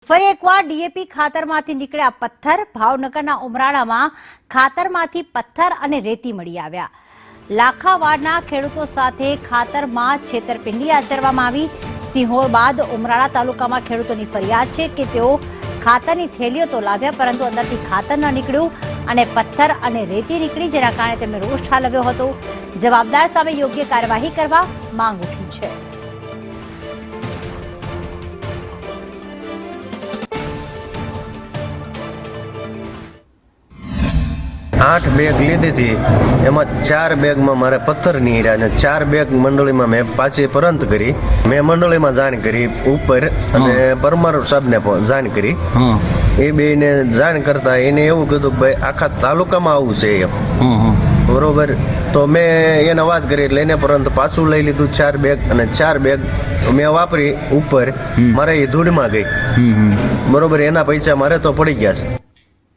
ફરી એકવાર ડીએપી ખાતરમાંથી નીકળ્યા પથ્થર. ભાવનગરના ઉમરાળામાં ખાતરમાંથી પથ્થર અને રેતી મળી આવ્યા. લાખાવાડના ખેડૂતો સાથે ખાતરમાં છેતરપિંડી આચરવામાં આવી. સિંહોર બાદ ઉમરાળા તાલુકામાં ખેડૂતોની ફરિયાદ છે કે તેઓ ખાતરની થેલીઓ તો લાવ્યા પરંતુ અંદરથી ખાતર ન નીકળ્યું અને પથ્થર અને રેતી નીકળી, જેના કારણે તેમને રોષ ઠાલવ્યો હતો. જવાબદાર સામે યોગ્ય કાર્યવાહી કરવા માંગ ઉઠી છે. आठ बेग लीधी थी, एम 4 बेग में मारे पत्थर नीरा ने 4 बेग मंडली में मैं पाछी परंत करी. मैं मंडली में जाण करी ऊपर अने परमार साहब ने जाण करी. ए बे ने जाण करता एने एवुं कीधुं के भाई आखा तालुका में आवुं छे एम. बरोबर, तो मैं एने वात करी એટલે એને પરંત પાછું લઈ લીધું 4 બેગ અને 4 બેગ મેં વાપરી ઉપર મારે એ ધૂળમાં ગઈ. બરોબર, એના પૈસા મારે તો પડી ગયા છે.